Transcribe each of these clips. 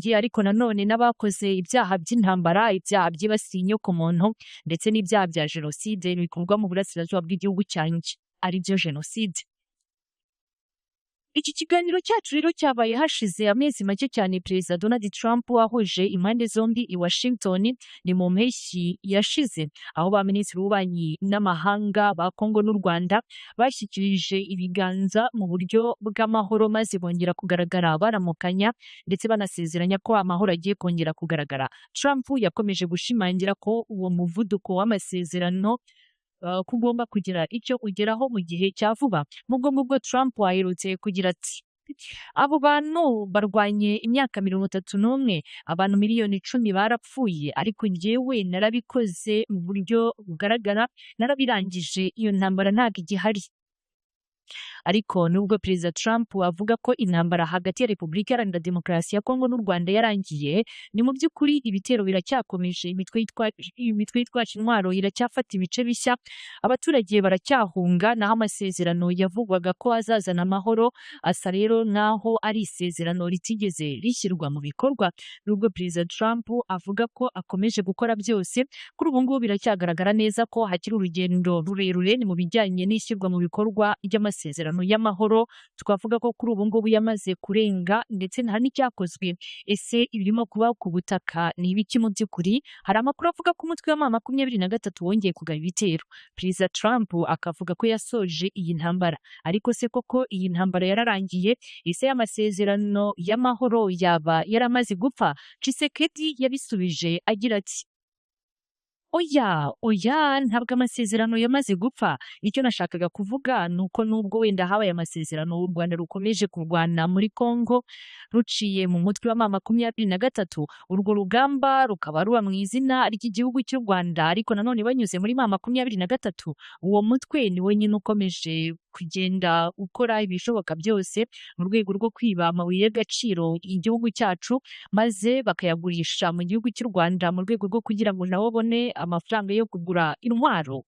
rusange ariko nanone n'abakoze ibyaha by'intambara, ibyaha byibasiye inyokomuntu ndetse n'ibyaha bya jenoside bikorwa mu burasirazuba bw'igihugu cyanjye ari byo jenoside. Iki kiganiro cyacu rero cyabaye hashize amezi make cyane Perezida Donald Trump wahuje impande zombi i Washington ni mu mpeshyi yashize, aho ba Minisitiri w'Ububanyi n'Amahanga ba Kongo n'u Rwanda bashyikirije ibiganza mu buryo bw'amahoro maze bongera kugaragara baramukanya ndetse banasezeranya ko amahoro agiye kongera kugaragara. Trump yakomeje gushimangira ko uwo muvuduko w'amasezerano ko ugomba kugira icyo ugeraho mu gihe cya vuba. Mubwo Trump aherutse kugira ati abo bantu barwanye imyaka 31, abantu miliyoni 10 barapfuye, ariko njyewe narabikoze mu buryo bugaragara, narabirangije, iyo ntambara ntabwo igihari. Ariko nubwo Perezida Trump avuga ko intambara hagati ya Repubulika Iharanira Demokarasi ya Kongo n'u Rwanda yarangiye, ni mu by'ukuri ibitero biracyakomeje, imitwe yitwaje intwaro iracyafata ibice bishya, abaturage baracyahunga, naho amasezerano yavugwaga ko azazana amahoro asa rero naho ari isezerano ritigeze rishyirwa mu bikorwa. Nubwo Perezida Trump avuga ko akomeje gukora byose, kuri ubu ngubu biracyagaragara neza ko hakiri urugendo rurerure ni mu bijyanye n'ishyirwa mu bikorwa ry'amasezerano y'amahoro. Twavuga ko kuri ubu ngubu yamaze kurenga ndetse nta n'icyakozwe. Ese ibirimo kuba ku butaka ni ibiki mu by'ukuri? Hari amakuru avuga ko umutwe wa M23 wongeye kugaba ibitero. Perezida Trump akavuga ko yasoje iyi ntambara, ariko se koko iyi ntambara yararangiye? Ese amasezerano y'amahoro yaba yaramaze gupfa? Tshisekedi yabisubije agira ati Oya, ntabwo amasezerano yamaze gupfa. Icyo nashakaga kuvuga nuko nubwo wenda habaye amasezerano, u Rwanda rukomeje kurwana muri Kongo ruciye mu mutwe wa M23, urwo rugamba rukaba ruba mu izina ry'igihugu cy'u Rwanda, ariko nanone banyuze muri M23, uwo mutwe ni we nyine ukomeje kugenda ukora ibishoboka byose mu rwego rwo kwiba amabuye y'agaciro igihugu cyacu, maze bakayagurisha mu gihugu cy'u Rwanda mu rwego rwo kugira ngo nabo bone amafaranga yo kugura intwaro.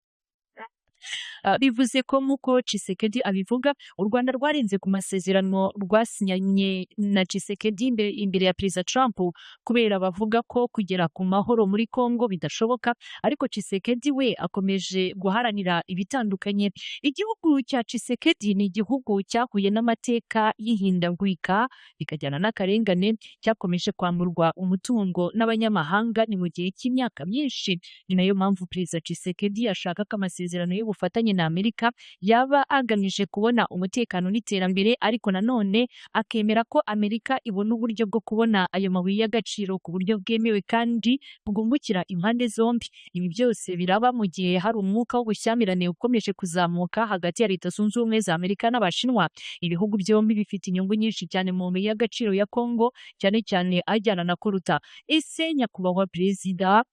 Bivuze ko nk'uko Tshisekedi abivuga, u Rwanda rwarenze ku masezerano rwasinyanye na Tshisekedi imbere ya Perezida Trump, kubera bavuga ko kugera ku mahoro muri Kongo bidashoboka, ariko Tshisekedi we akomeje guharanira ibitandukanye. Igihugu cya Tshisekedi ni igihugu cyahuye n'amateka y'ihindagurika bikajyana n'akarengane, cyakomeje kwamburwa umutungo n'abanyamahanga ni mu gihe cy'imyaka myinshi. Ni nayo mpamvu Perezida Tshisekedi ashaka ko amasezerano y'ubufatanye na Amerika yaba agamije kubona umutekano n'iterambere, ariko nanone akemera ko Amerika ibona uburyo bwo kubona ayo mabuye y'agaciro ku buryo bwemewe kandi bwungukira impande zombi. Ibi byose biraba mu gihe hari umwuka w'ubushyamirane ukomeje kuzamuka hagati ya Leta Zunze Ubumwe za Amerika n'Abashinwa. Ibihugu byombi bifite inyungu nyinshi cyane mu mabuye y'agaciro ya Kongo, cyane cyane ajyana na koruta. Ese nyakubahwa Perezida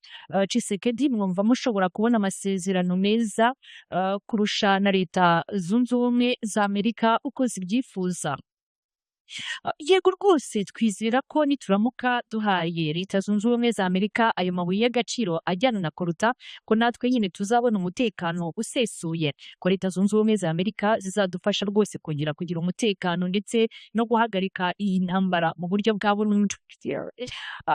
Tshisekedi, mwumva mushobora kubona amasezerano meza kurusha na Leta Zunze Ubumwe za Amerika uko zibyifuza? Yego rwose, twizera ko nituramuka duhaye Leta Zunze Ubumwe za Amerika ayo mabuye y'agaciro ajyana na koruta, ko natwe nyine tuzabona umutekano usesuye, ko Leta Zunze Ubumwe za Amerika zizadufasha rwose kongera kugira umutekano ndetse no guhagarika iyi ntambara mu buryo bwa burundu.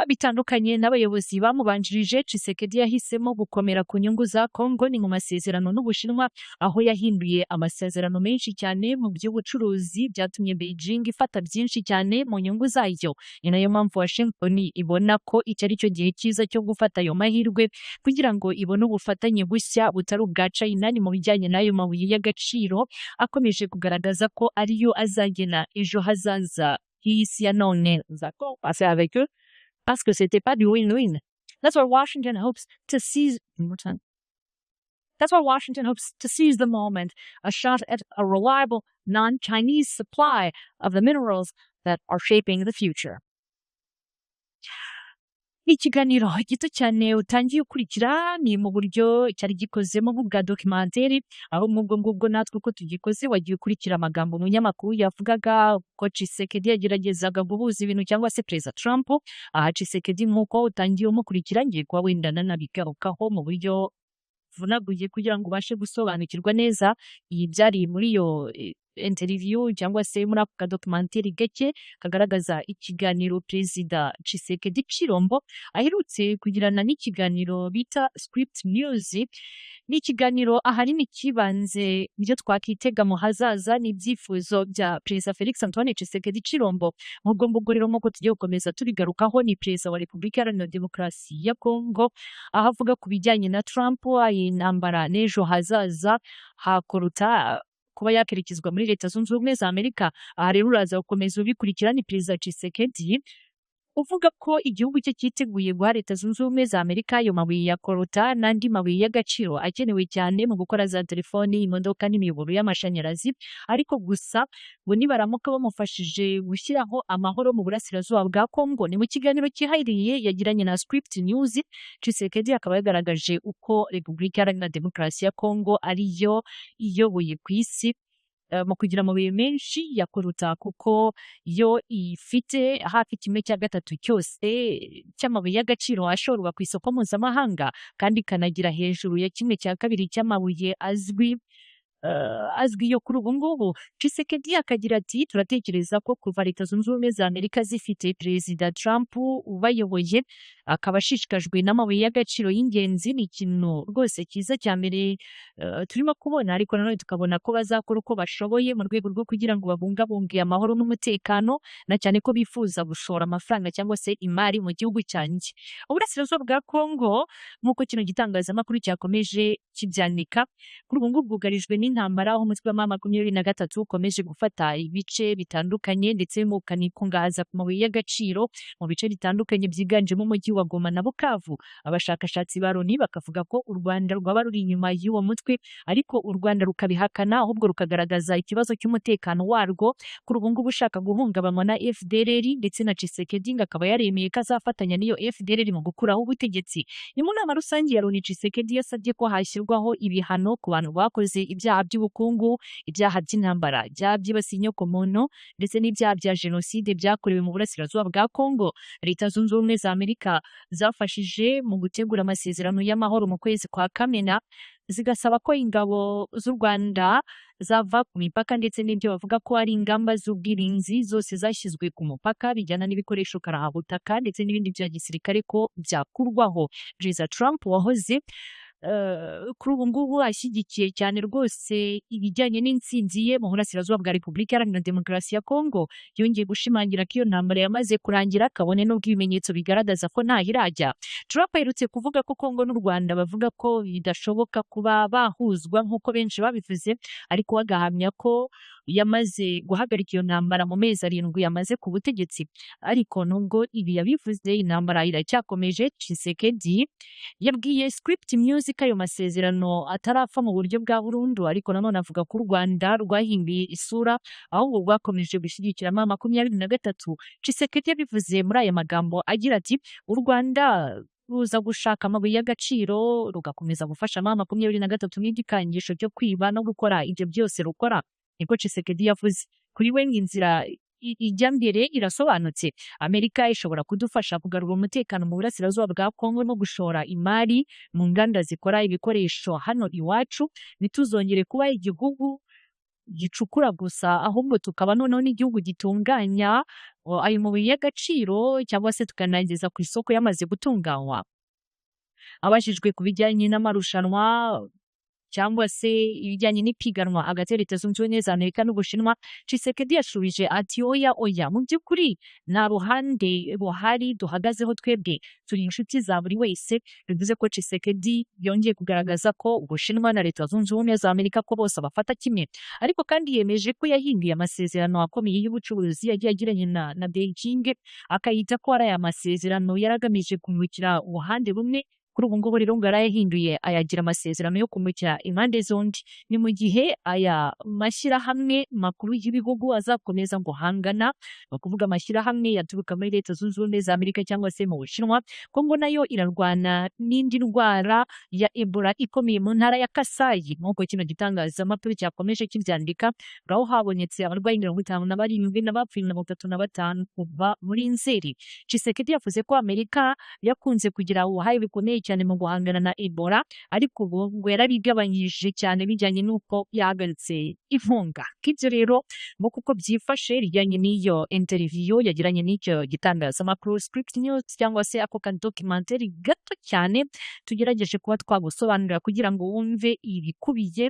Bitandukanye n'abayobozi bamubanjirije, Tshisekedi yahisemo gukomera ku nyungu za Kongo ni mu masezerano n'Ubushinwa, aho yahinduye amasezerano menshi cyane mu by'ubucuruzi byatumye Beijing ifata byinshi cyane mu nyungu zayo. Ni nayo mpamvu Washington ibona ko icyo ari cyo gihe cyiza cyo gufata ayo mahirwe kugira ngo ibone ubufatanye bushya butari ubwa China ni mu bijyanye n'ayo mabuye y'agaciro akomeje kugaragaza ko ariyo azagena ejo hazaza h'isi ya none. Passer avec eux parce que c'était pas du win-win. That's why Washington hopes to seize the moment, a shot at a reliable non-Chinese supply of the minerals that are shaping the future. Ikiganiro gito cyane utangiye ukurikira ni mu buryo cyari gikozemo bwa documentary, aho ngubwo natwe uko tugikoze wagiye ukurikira amagambo mu nyamakuru yavugaga ko Tshisekedi yageragezaga guhuza ibintu cyangwa se Perezida Trump. Aha Tshisekedi nk'uko utangiye umukurikira, ngiye kuba wenda nanabigarukaho mu buryo vunaguye kugira ngo ubashe gusobanukirwa neza iyi byari muri iyo interview cyangwa se muri ako kadokumenteri gake kagaragaza ikiganiro Perezida Tshisekedi Tshilombo aherutse kugirana n'ikiganiro bita Script News. Ni ikiganiro ahanini kibanze ibyo twakitega mu hazaza n'ibyifuzo bya Perezida Felix Antoine Tshisekedi Tshilombo. Nk'ubwo ngubwo rero nk'uko tugiye gukomeza tubigarukaho, ni Perezida wa Repubulika Iharanira Demokarasi ya Kongo, aho avuga ku bijyanye na Trump, intambara n'ejo hazaza hakuruta kuba yakerekezwa muri Leta Zunze Ubumwe za Amerika. Aha rero uraza gukomeza ubikurikira. Ni Perezida Tshisekedi uvuga ko igihugu cye cyiteguye guha Leta Zunze Ubumwe za Amerika ayo mabuye ya kolta n'andi mabuye y'agaciro akenewe cyane mu gukora za telefoni, imodoka n'imiyoboro y'amashanyarazi. Ariko gusa ngo nibaramuka bamufashije gushyiraho amahoro mu burasirazuba bwa Kongo. Ni mu kiganiro cyihariye yagiranye na Script News, Tshisekedi akaba yagaragaje uko Repubulika Iharanira Demokarasi ya Kongo ariyo iyoboye ku isi mu kugira amabuye menshi ya kolta, kuko yo ifite hafi 1/3 cyose cy'amabuye y'agaciro ashorwa ku isoko mpuzamahanga, kandi ikanagira hejuru ya 1/2 cy'amabuye azwi yo kuri ubu ngubu. Tshisekedi akagira ati turatekereza ko kuva Leta Zunze Ubumwe za Amerika zifite Perezida Trump ubayoboye akaba ashishikajwe n'amabuye y'agaciro y'ingenzi, ni ikintu rwose cyiza cya mbere turimo kubona. Ariko nanone tukabona ko bazakora uko bashoboye mu rwego rwo kugira ngo babungabunge amahoro n'umutekano, na cyane ko bifuza gushora amafaranga cyangwa se imari mu gihugu cyanjye. Uburasirazuba bwa Kongo, nk'uko kino gitangazamakuru cyakomeje kibyandika, kuri ubu ngubu bwugarijwe n'intambara, aho umutwe wa M23 ukomeje gufata ibice bitandukanye ndetse ukanikungahaza ku mabuye y'agaciro mu bice bitandukanye byiganjemo umujyi wa Goma na Bukavu. Abashakashatsi ba Loni bakavuga ko u Rwanda rwaba ruri inyuma y'uwo mutwe, ariko u Rwanda rukabihakana, ahubwo rukagaragaza ikibazo cy'umutekano warwo kuri ubu ngubu ushaka guhungabanywa na FDLR, ndetse na Tshisekedi akaba yaremeye ko azafatanya n'iyo FDLR mu gukuraho ubutegetsi. Ni mu nama rusange ya Loni, Tshisekedi yasabye ko hashyirwaho ibihano ku bantu bakoze ibyaha by'ubukungu, ibyaha by'intambara, ibyaha byibasiye inyokomuntu ndetse n'ibyaha bya jenoside byakorewe mu burasirazuba bwa Kongo. Leta Zunze Ubumwe za Amerika zafashije mu gutegura amasezerano y'amahoro mu kwezi kwa Kamena, zigasaba ko ingabo z'u Rwanda zava ku mipaka, ndetse n'ibyo bavuga ko ari ingamba z'ubwirinzi zose zashyizwe ku mupaka bijyana n'ibikoresho karahabutaka ndetse n'ibindi bya gisirikare ko byakurwaho. Perezida Trump wahoze kuri ubu ngubu ashyigikiye cyane rwose ibijyanye n'intsinzi ye mu burasirazuba bwa Repubulika Iharanira Demokarasi ya Kongo, yongeye gushimangira ko iyo ntambara yamaze kurangira, kabone n'ubwo ibimenyetso bigaragaza ko ntaho irajya. Trump aherutse kuvuga ko Kongo n'u Rwanda bavuga ko bidashoboka kuba bahuzwa nk'uko benshi babivuze, ariko agahamya ko yamaze guhagarika iyo ntambara mu mezi 7 yamaze ku butegetsi. Ariko nubwo ibi yabivuze, intambara iracyakomeje. Tshisekedi yabwiye Script News ko ayo masezerano atarapfa mu buryo bwa burundu, ariko nanone avuga ko u Rwanda rwahinduye isura, ahubwo rwakomeje gushyigikira M23. Tshisekedi yabivuze muri aya magambo agira ati u Rwanda ruza gushaka amabuye y'agaciro rugakomeza gufasha M23 n'igikangisho cyo kwiba no gukora ibyo byose rukora. Niko Tshisekedi yavuze. Kuri we inzira ijya mbere irasobanutse. Amerika ishobora kudufasha kugarura umutekano mu burasirazuba bwa Kongo no gushora imari mu nganda zikora ibikoresho hano iwacu, ntituzongere kuba igihugu gicukura gusa, ahubwo tukaba noneho n'igihugu gitunganya ayo mabuye y'agaciro, cyangwa se tukanageza ku isoko yamaze gutunganywa. Abajijwe ku bijyanye n'amarushanwa cyangwa se ibijyanye n'ipiganwa hagati ya Leta Zunze Ubumwe za Amerika n'Ubushinwa, Tshisekedi yashubije ati oya mu by'ukuri nta ruhande buhari duhagazeho, twebwe turi inshuti za buri wese. Bivuze ko Tshisekedi yongeye kugaragaza ko Ubushinwa na Leta Zunze Ubumwe za Amerika ko bose bafata kimwe, ariko kandi yemeje ko yahinduye amasezerano akomeye y'ubucuruzi yagiye agiranye na Beijing, akayita ko ari aya masezerano yaragamije kumurikira uruhande rumwe. Kuri ubu ngubu rero ngo yarayahinduye ayagira amasezerano yo kumurikira impande zombi. Ni mu gihe aya mashyirahamwe makuru y'ibihugu azakomeza guhangana, no kuvuga amashyirahamwe yaturuka muri Leta Zunze Ubumwe za Amerika cyangwa se mu Bushinwa. Kongo nayo irarwana n'indi ndwara ya Ebola ikomeye mu ntara ya Kasai, nk'uko kino gitangazamakuru cyakomeje kibyandika, aho habonetse abarwayi 57 n'abapfuye 35 kuva muri Nzeri. Tshisekedi yavuze ko Amerika yakunze kugira ubuhaye bikomeye cyane mu guhangana na Ebola ariko ubu ngo yarabigabanyije cyane bijyanye n'uko yahagaritse inkunga. K'ibyo rero ngo kuko byifashe rijyanye n'iyo interview yagiranye n'icyo gitangazamakuru Script News cyangwa se ako ka documentary gato cyane tugerageje kuba twagusobanurira kugira ngo wumve ibikubiye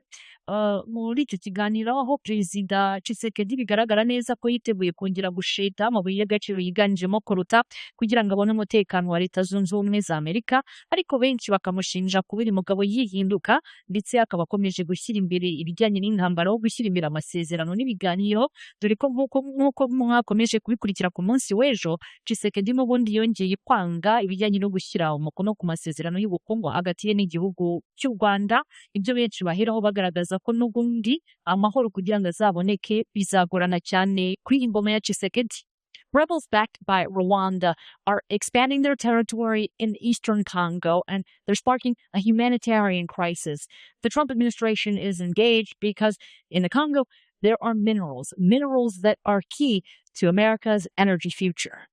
muri icyo kiganiro, aho Perezida Tshisekedi bigaragara neza ko yiteguye kongera gusheta amabuye y'agaciro yiganjemo koruta kugira ngo abone umutekano wa Leta Zunze Ubumwe za Amerika, ariko benshi bakamushinja kuba uyu mugabo yihinduka ndetse akaba akomeje gushyira imbere ibijyanye n'intambara wo gushyira imbere amasezerano n'ibiganiro, dore ko nk'uko mwakomeje kubikurikira ku munsi w'ejo, Tshisekedi n'ubundi yongeye kwanga ibijyanye no gushyira umukono ku masezerano y'ubukungu hagati ye n'igihugu cy'u Rwanda, ibyo benshi baheraho bagaragaza ko n'ubundi amahoro kugira ngo azaboneke bizagorana cyane kuri iyi ngoma ya Tshisekedi. Rebels backed by Rwanda are expanding their territory in eastern Congo and they're sparking a humanitarian crisis. The Trump administration is engaged because in the Congo there are minerals that are key to America's energy future.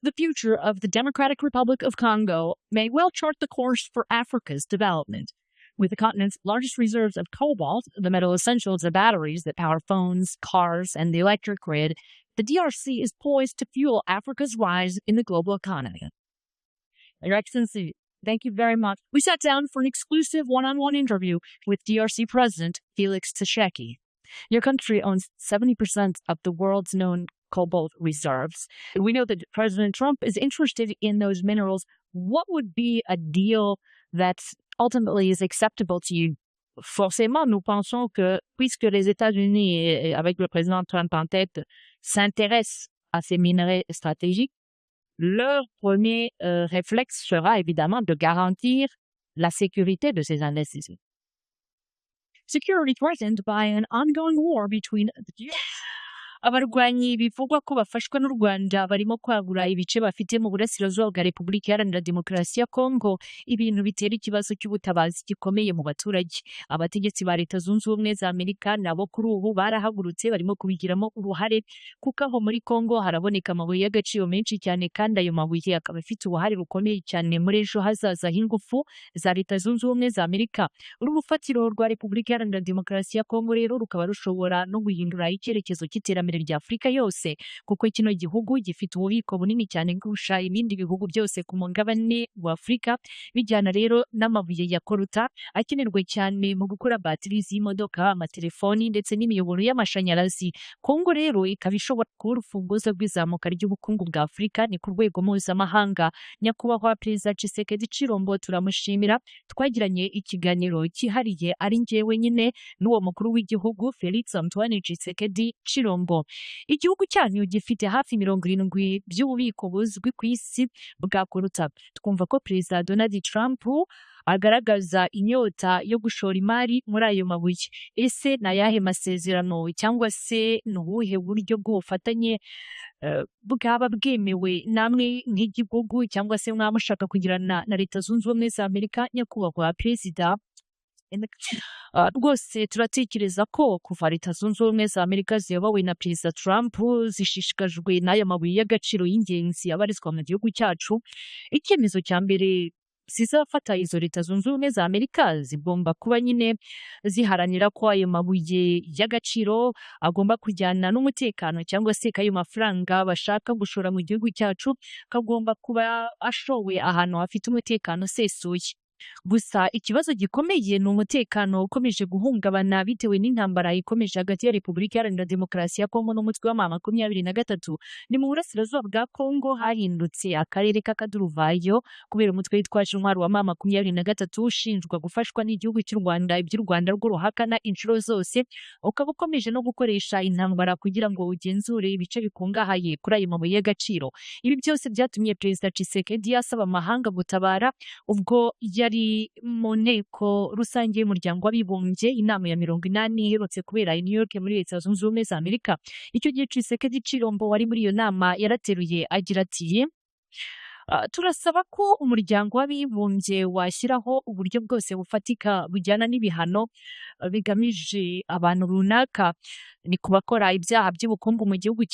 The future of the Democratic Republic of Congo may well chart the course for Africa's development. With the continent's largest reserves of cobalt, the metal essential to batteries that power phones, cars, and the electric grid, the DRC is poised to fuel Africa's rise in the global economy. Your Excellency, thank you very much. We sat down for an exclusive one-on-one interview with DRC President Felix Tshisekedi. Your country owns 70% of the world's known cobalt reserves. We know that President Trump is interested in those minerals. What would be a deal that ultimately is acceptable to you? Forcément, nous pensons que puisque les États-Unis, avec le président Trump en tête, s'intéressent à ces minerais stratégiques, leur premier réflexe sera évidemment de garantir la sécurité de ces investissements. Security threatened by an ongoing war between the abarwanyi bivugwa ko bafashwa n'u Rwanda barimo kwagura ibice bafite mu burasirazuba bwa Repubulika Iharanira Demokarasi ya Kongo, ibintu bitera ikibazo cy'ubutabazi gikomeye mu baturage. Abategetsi ba Leta Zunze Ubumwe za Amerika nabo kuri ubu barahagurutse barimo kubigiramo uruhare, kuko aho muri Kongo haraboneka amabuye y'agaciro menshi cyane, kandi ayo mabuye akaba afite uruhare rukomeye cyane muri ejo hazaza h'ingufu za Leta Zunze Ubumwe za Amerika. Uru rufatiro rwa Repubulika Iharanira Demokarasi ya Kongo rero rukaba rushobora no guhindura icyerekezo cy'iterambere rya Afurika yose, kuko kino gihugu gifite ububiko bunini cyane kurusha ibindi bihugu byose ku mugabane wa Afurika, bijyana rero n'amabuye ya koruta akenerwa cyane mu gukora batiri z'imodoka, amatelefoni ndetse n'imiyoboro y'amashanyarazi. Kongo rero ikaba ishobora kuba urufunguzo rw'izamuka ry'ubukungu bwa Afurika ni ku rwego mpuzamahanga. Nyakubahwa Perezida Tshisekedi Chilombo turamushimira, twagiranye ikiganiro cyihariye ari njyewe nyine n'uwo mukuru w'igihugu Felix Antoine Tshisekedi Chilombo. Igihugu cyanyu gifite hafi 70 by'ububiko buzwi ku isi bwa koruta. Twumva ko Perezida Donald Trump agaragaza inyota yo gushora imari muri ayo mabuye. Ese na yahe masezerano cyangwa se n'ubuhe buryo bw'ubufatanye bwaba bwemewe namwe nk'igihugu cyangwa se mwamushaka kugirana na Leta Zunze Ubumwe za Amerika? Nyakubahwa Perezida, rwose turatekereza ko kuva Leta Zunze Ubumwe za Amerika ziyobowe na Perezida Trump zishishikajwe n'aya mabuye y'agaciro y'ingenzi abarizwa mu gihugu cyacu, icyemezo cya mbere zizafata izo Leta Zunze Ubumwe za Amerika zigomba kuba nyine ziharanira ko ayo mabuye y'agaciro agomba kujyana n'umutekano, cyangwa se ayo mafaranga bashaka gushora mu gihugu cyacu kagomba kuba ashowe ahantu hafite umutekano usesuye. Gusa ikibazo gikomeye ni umutekano ukomeje guhungabana bitewe n'intambara ikomeje hagati ya Repubulika Iharanira Demokarasi ya Kongo n'umutwe wa M23. Ni mu burasirazuba bwa Kongo hahindutse akarere k'akaduruvayo kubera umutwe witwaje intwaro wa M23 ushinjwa gufashwa n'igihugu cy'u Rwanda, iby'u Rwanda rwo ruhakana inshuro zose, ukaba ukomeje no gukoresha intambara kugira ngo ugenzure ibice bikungahaye kuri ayo mabuye y'agaciro. Ibi byose byatumye Perezida Tshisekedi asaba amahanga gutabara ubwo yari mu nteko rusange y'umuryango w'abibumbye, inama ya 80 iherutse kubera i New York muri Leta Zunze Ubumwe za Amerika. Icyo gihe Tshisekedi Chilombo wari muri iyo nama yarateruye agira ati: turasaba ko umuryango w'abibumbye washyiraho uburyo bwose bufatika bujyana n'ibihano bigamije abantu runaka, ni kubakora ibyaha by'ubukungu mu gihugu